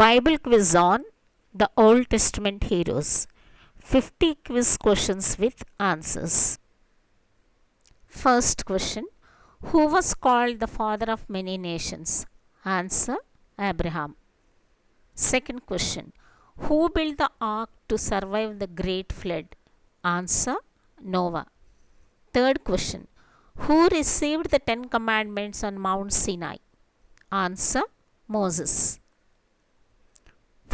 Bible quiz on the Old Testament heroes. 50 quiz questions with answers. First question: who was called the father of many nations? Answer: Abraham. Second question: who built the ark to survive the great flood? Answer: Noah. Third question: who received the 10 commandments on Mount Sinai? Answer: Moses.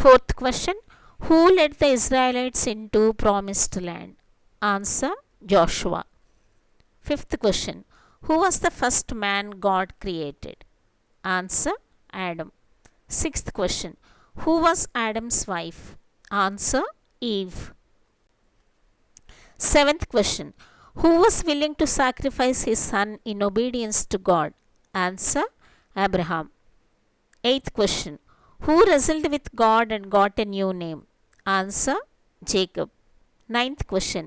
Fourth question: who led the Israelites into promised land? Answer: Joshua. Fifth question: who was the first man God created? Answer: Adam. Sixth question: who was Adam's wife? Answer: Eve. Seventh question: who was willing to sacrifice his son in obedience to God? Answer: Abraham. Eighth question: who wrestled with God and got a new name? Answer: Jacob. Ninth question: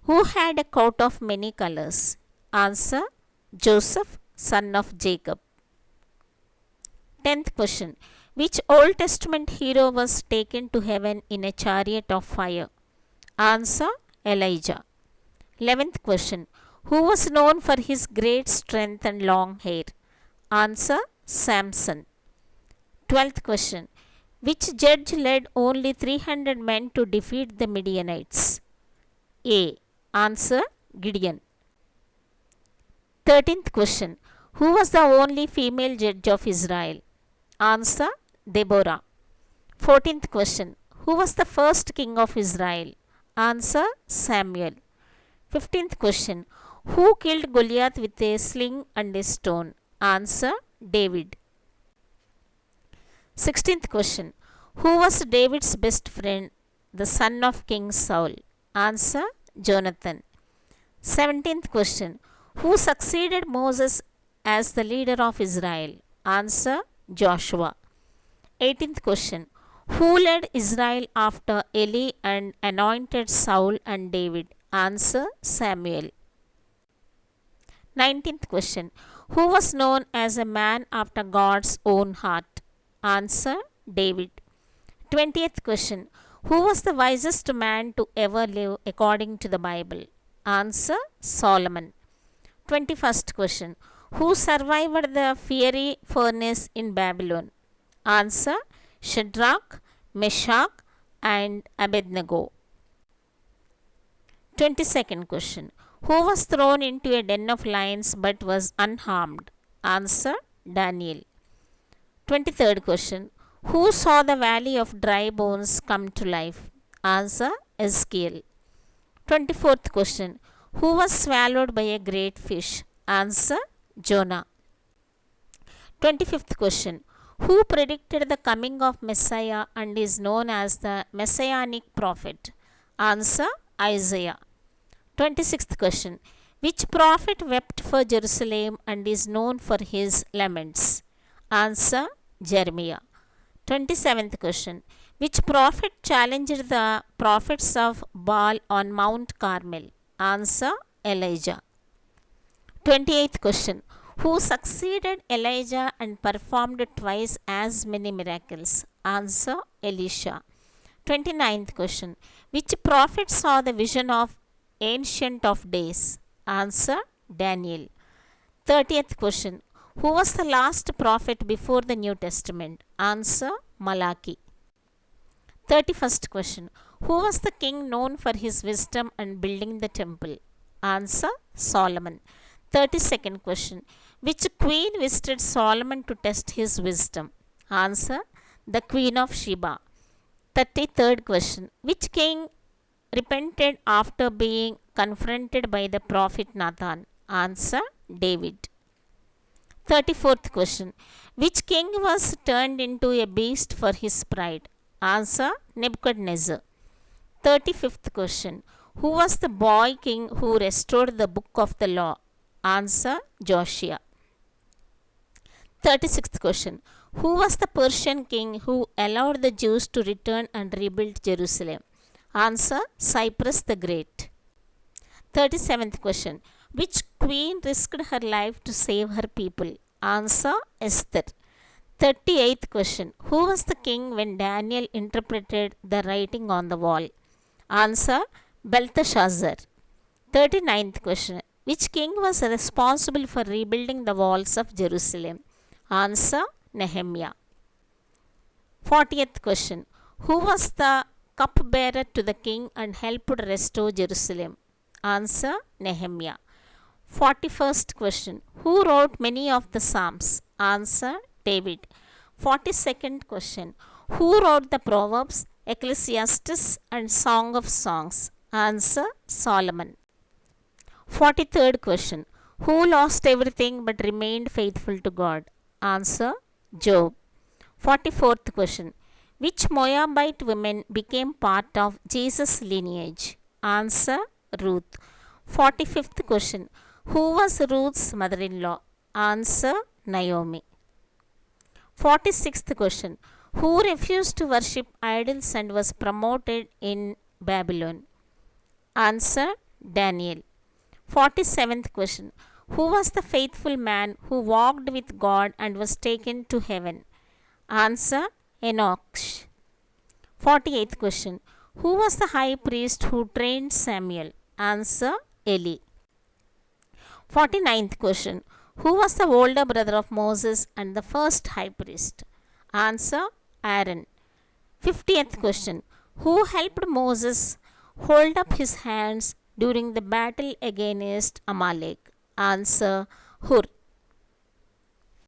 who had a coat of many colors? Answer: Joseph, son of Jacob. Tenth question: which Old Testament hero was taken to heaven in a chariot of fire? Answer: Elijah. 11th question: who was known for his great strength and long hair? Answer: Samson. 12th question: which judge led only 300 men to defeat the Midianites? A. Answer: Gideon. 13th question: who was the only female judge of Israel? Answer: Deborah. 14th question: who was the first king of Israel? Answer: Samuel. 15th question: who killed Goliath with a sling and a stone? Answer: David. 16th question: who was David's best friend, the son of King Saul? Answer: Jonathan. 17th question: who succeeded Moses as the leader of Israel? Answer: Joshua. 18th question: who led Israel after Eli and anointed Saul and David? Answer: Samuel. 19th question: who was known as a man after God's own heart? Answer: David. 20th question: who was the wisest man to ever live according to the Bible? Answer: Solomon. 21st question: who survived the fiery furnace in Babylon? Answer: Shadrach, Meshach, and Abednego. 22nd question: who was thrown into a den of lions but was unharmed? Answer: Daniel. 23rd question: who saw the valley of dry bones come to life? Answer: Ezekiel. 24th question: who was swallowed by a great fish? Answer: Jonah. 25th question: who predicted the coming of Messiah and is known as the messianic prophet? Answer: Isaiah. 26th question: which prophet wept for Jerusalem and is known for his laments? Answer: Jeremiah. 27th question: which prophet challenged the prophets of Baal on Mount Carmel? Answer: Elijah. 28th question: who succeeded Elijah and performed twice as many miracles? Answer: Elisha. 29th question: which prophet saw the vision of Ancient of Days? Answer: Daniel. 30th question: who was the last prophet before the New Testament? Answer: Malachi. 31st question: who was the king known for his wisdom and building the temple? Answer: Solomon. 32nd question: which queen visited Solomon to test his wisdom? Answer: the Queen of Sheba. 33rd question: which king repented after being confronted by the prophet Nathan? Answer: David. 34th question: which king was turned into a beast for his pride? Answer: Nebuchadnezzar. 35th question: who was the boy king who restored the book of the law? Answer: Josiah. 36th question: who was the Persian king who allowed the Jews to return and rebuild Jerusalem? Answer: Cyrus the Great. 37th question: which queen risked her life to save her people? Answer: Esther. 38th question. Who was the king when Daniel interpreted the writing on the wall? Answer: Belteshazzar. 39th question. Which king was responsible for rebuilding the walls of Jerusalem? Answer: Nehemiah. 40th question. Who was the cupbearer to the king and helped restore Jerusalem? Answer: Nehemiah. 41st question. Who wrote many of the Psalms? Answer: David. 42nd question. Who wrote the Proverbs, Ecclesiastes, and Song of Songs? Answer: Solomon. 43rd question. Who lost everything but remained faithful to God? Answer: Job. 44th question. Which Moabite women became part of Jesus' lineage? Answer: Ruth. 45th question. Who was Ruth's mother-in-law? Answer: Naomi. 46th question. Who refused to worship idols and was promoted in Babylon? Answer: Daniel. 47th question. Who was the faithful man who walked with God and was taken to heaven? Answer: Enoch. 48th question. Who was the high priest who trained Samuel? Answer: Eli. 49th question. Who was the older brother of Moses and the first high priest? Answer: Aaron. 50th question. Who helped Moses hold up his hands during the battle against Amalek? Answer: Hur.